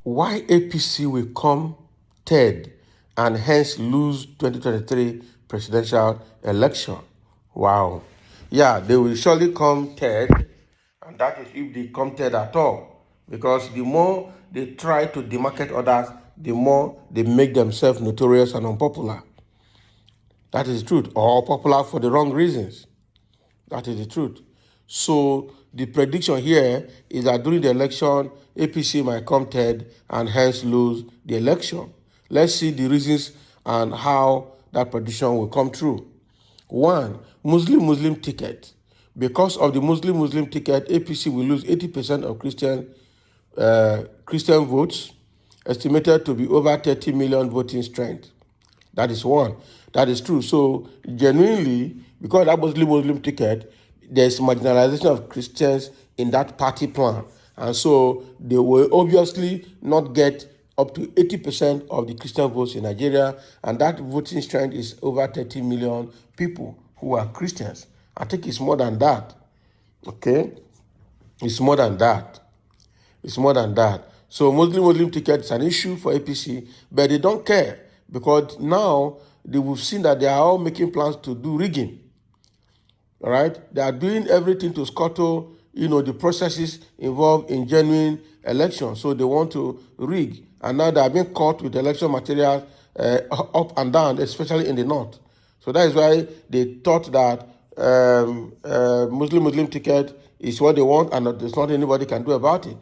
Why APC will come third and hence lose 2023 presidential election? Wow. Yeah, they will surely come third, and that is if they come third at all. Because the more they try to demarket others, the more they make themselves notorious and unpopular. That is the truth. Or popular for the wrong reasons. That is the truth. So the prediction here is that during the election, APC might come third and hence lose the election. Let's see the reasons and how that prediction will come true. One, Muslim ticket. Because of the Muslim ticket, APC will lose 80% of Christian votes, estimated to be over 30 million voting strength. That is one. That is true. So genuinely, because that Muslim ticket, there's marginalization of Christians in that party plan. And so they will obviously not get up to 80% of the Christian votes in Nigeria. And that voting strength is over 30 million people who are Christians. I think it's more than that. Okay? It's more than that. It's more than that. So Muslim ticket is an issue for APC, but they don't care because now we've seen that they are all making plans to do rigging. All right? They are doing everything to scuttle, the processes involved in genuine elections. So they want to rig. And now they are being caught with election materials up and down, especially in the north. So that is why they thought that Muslim ticket is what they want and there's not anybody can do about it.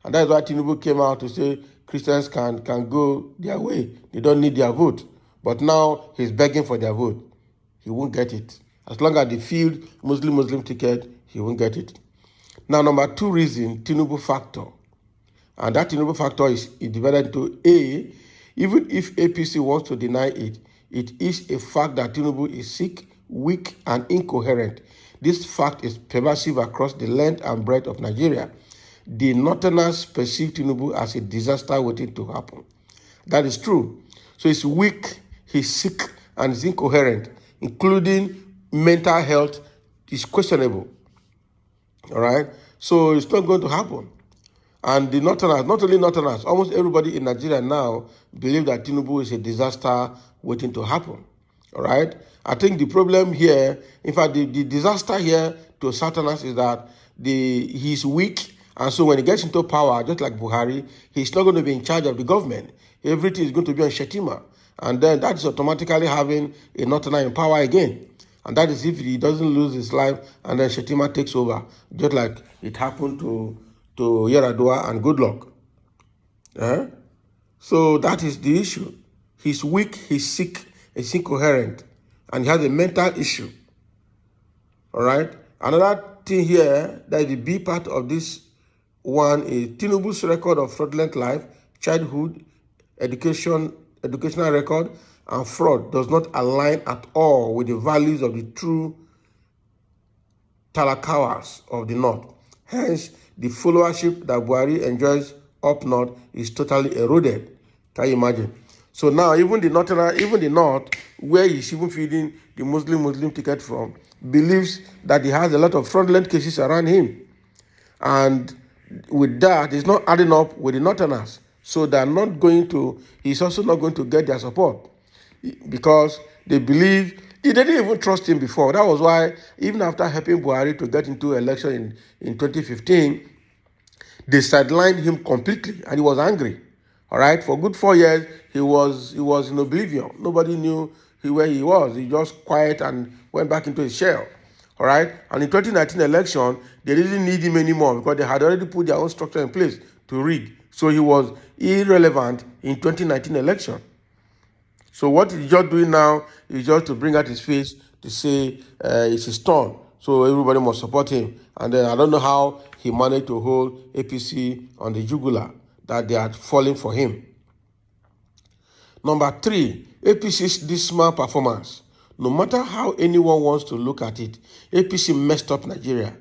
And that's why Tinubu came out to say Christians can go their way. They don't need their vote. But now he's begging for their vote. He won't get it. As long as they field Muslim ticket, he won't get it. Now, number two reason, Tinubu factor. And that Tinubu factor is divided into A. Even if APC wants to deny it, it is a fact that Tinubu is sick, weak, and incoherent. This fact is pervasive across the length and breadth of Nigeria. The Northerners perceive Tinubu as a disaster waiting to happen. That is true. So he's weak, he's sick, and he's incoherent, including mental health is questionable. All right? So it's not going to happen. And the Northerners, not only Northerners, almost everybody in Nigeria now believe that Tinubu is a disaster waiting to happen. All right? I think the problem here, in fact, the disaster here to Southerners is that he's weak. And so when he gets into power, just like Buhari, he's not going to be in charge of the government. Everything is going to be on Shetima. And then that is automatically having a Northerner in power again. And that is if he doesn't lose his life and then Shetima takes over, just like it happened to Yaradua and Goodluck. So that is the issue. He's weak, he's sick, he's incoherent, and he has a mental issue. All right? Another thing here, that is the B part of this one, is Tinubu's record of fraudulent life, childhood, educational record, and fraud does not align at all with the values of the true Talakawas of the North. Hence, the followership that Buhari enjoys up north is totally eroded. Can you imagine? So now, even the North, where he's even feeding the Muslim ticket from, believes that he has a lot of fraudulent cases around him. And with that, it's not adding up with the Northerners. So they're not going to, he's also not going to get their support because they believe, they didn't even trust him before. That was why, even after helping Buhari to get into election in 2015, they sidelined him completely and he was angry. All right, for good 4 years, he was in oblivion. Nobody knew where he was. He just quiet and went back into his shell. All right, and in 2019 election, they didn't need him anymore because they had already put their own structure in place to rig. So he was irrelevant in 2019 election. So what he's just doing now is just to bring out his face to say it's his turn. So everybody must support him. And then I don't know how he managed to hold APC on the jugular, that they are falling for him. Number three, APC's dismal performance. No matter how anyone wants to look at it, APC messed up Nigeria.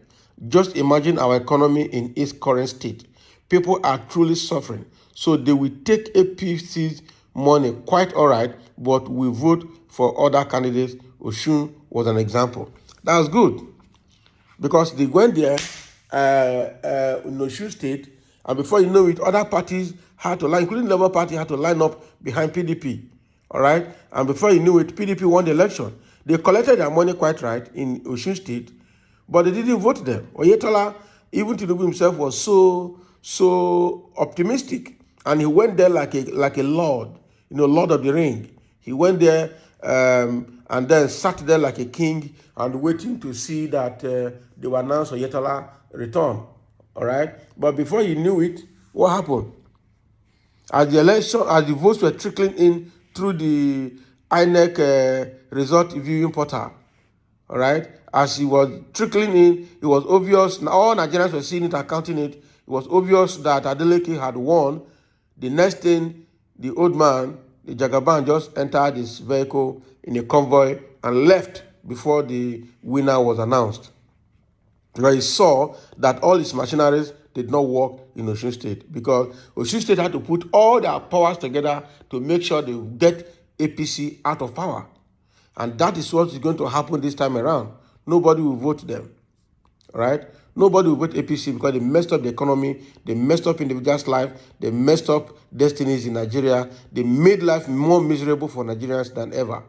Just imagine our economy in its current state. People are truly suffering. So they will take APC's money quite all right, but we vote for other candidates. Oshun was an example. That was good because they went there in Osun State, and before you know it, other parties had to line, including the Labour Party, had to line up behind PDP. All right, and before you knew it, PDP won the election. They collected their money quite right in Osun State, but they didn't vote them. Oyetola, even Tinubu himself, was so optimistic, and he went there like a lord, Lord of the Ring. He went there and then sat there like a king and waiting to see that they will announce Oyetola return. All right, but before he knew it, what happened? As the votes were trickling in through the INEC result viewing portal, all right, as he was trickling in, it was obvious, all Nigerians were seeing it and counting it. It was obvious that Adeleke had won. The next thing, the old man, the Jagaban, just entered his vehicle in a convoy and left before the winner was announced. Where he saw that all his machineries did not work in Osun State, because Osun State had to put all their powers together to make sure they get APC out of power. And that is what is going to happen this time around. Nobody will vote them, right? Nobody will vote APC because they messed up the economy, they messed up individuals' life, they messed up destinies in Nigeria, they made life more miserable for Nigerians than ever.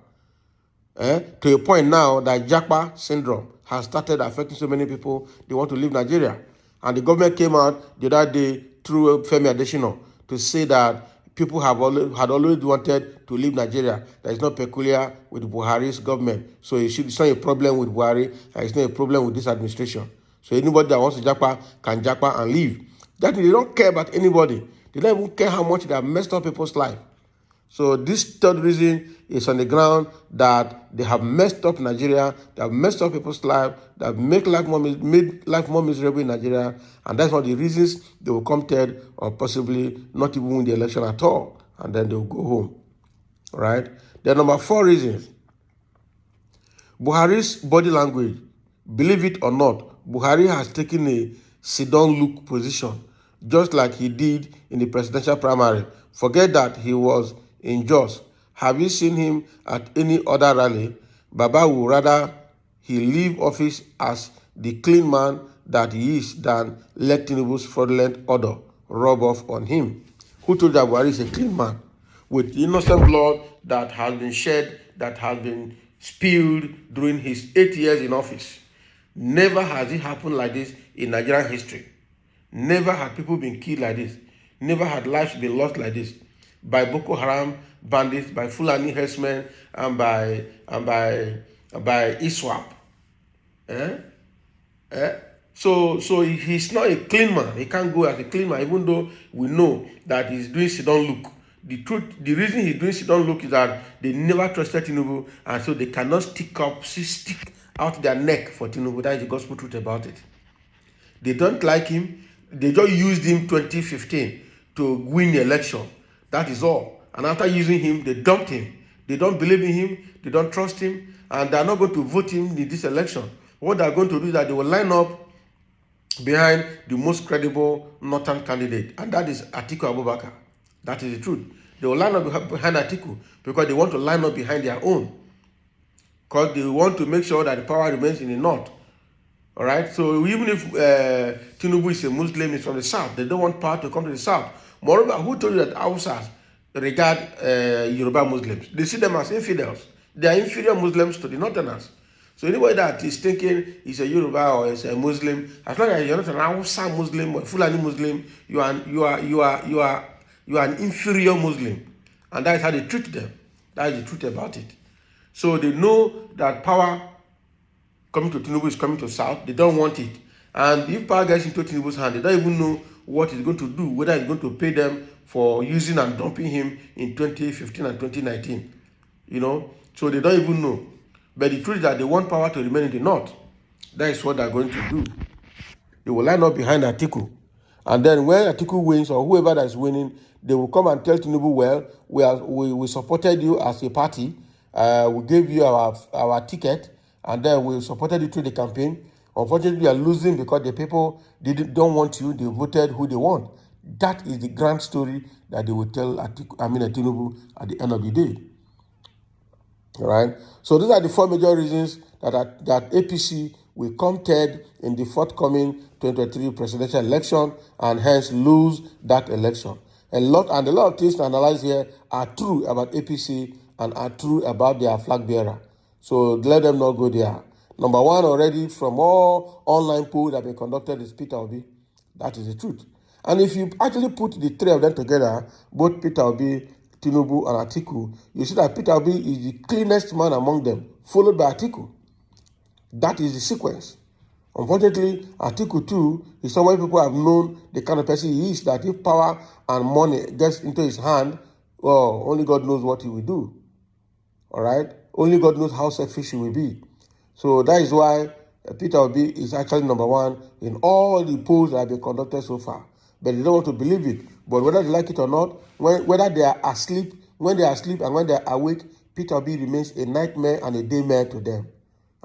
To a point now that Japa syndrome has started affecting so many people, they want to leave Nigeria. And the government came out the other day through Femi Adesina to say that people had always wanted to leave Nigeria. That is not peculiar with Buhari's government. So it's not a problem with Buhari, and it's not a problem with this administration. So anybody that wants to Japa can Japa and leave. That they don't care about anybody. They don't even care how much they have messed up people's life. So this third reason is on the ground that they have messed up Nigeria, they have messed up people's life, they have made life more miserable in Nigeria, and that's one of the reasons they will come third or possibly not even win the election at all, and then they will go home. All right? The number 4 reasons. Buhari's body language. Believe it or not, Buhari has taken a sit-down look position, just like he did in the presidential primary. Forget that he was in Jos. Have you seen him at any other rally? Baba would rather he leave office as the clean man that he is than let Tinubu's fraudulent order rub off on him. Who told that Buhari is a clean man? With innocent blood that has been shed, that has been spilled during his 8 years in office. Never has it happened like this in Nigerian history. Never had people been killed like this. Never had lives been lost like this by Boko Haram bandits, by Fulani herdsmen, and by ISWAP. So he's not a clean man. He can't go as a clean man, even though we know that he's doing sit-down look. The reason he's doing sit-down look is that they never trusted Tinubu, and so they cannot stick out their neck for Tinubu. That is the gospel truth about it. They don't like him. They just used him 2015 to win the election. That is all. And after using him, they dumped him. They don't believe in him. They don't trust him. And they are not going to vote him in this election. What they are going to do is that they will line up behind the most credible northern candidate. And that is Atiku Abubakar. That is the truth. They will line up behind Atiku because they want to line up behind their own. Because they want to make sure that the power remains in the north. All right? So even if Tinubu is a Muslim, is from the south, they don't want power to come to the south. Moreover, who told you that Hausas regard Yoruba Muslims? They see them as infidels. They are inferior Muslims to the Northerners. So anybody that is thinking he's a Yoruba or is a Muslim, as long as you're not an Hausa Muslim or a Fulani Muslim, you are an inferior Muslim, and that is how they treat them. That is the truth about it. So they know that power coming to Tinubu is coming to South. They don't want it. And if power gets into Tinubu's hand, they don't even know what he's going to do, whether he's going to pay them for using and dumping him in 2015 and 2019. So they don't even know. But the truth is that they want power to remain in the north. That is what they're going to do. They will line up behind Atiku. And then when Atiku wins, or whoever that is winning, they will come and tell Tinubu, well, we supported you as a party. We gave you our ticket, and then we supported you through the campaign. Unfortunately, you are losing because the people don't want you. They voted who they want. That is the grand story that they will tell Tinubu at the end of the day. All right. So these are the 4 major reasons that APC will come third in the forthcoming 2023 presidential election and hence lose that election. A lot of things to analyze here are true about APC and are true about their flag bearer. So let them not go there. Number one, already from all online polls that have been conducted is Peter Obi. That is the truth. And if you actually put the three of them together, both Peter Obi, Tinubu, and Atiku, you see that Peter Obi is the cleanest man among them, followed by Atiku. That is the sequence. Unfortunately, Atiku too is someone people have known the kind of person he is, that if power and money gets into his hand, well, only God knows what he will do. All right? Only God knows how selfish he will be. So that is why Peter Obi is actually number one in all the polls that have been conducted so far. But they don't want to believe it. But whether they like it or not, whether they are asleep, when they are asleep and when they are awake, Peter Obi remains a nightmare and a daymare to them.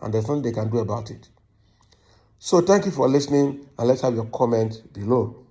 And there's nothing they can do about it. So thank you for listening, and let's have your comment below.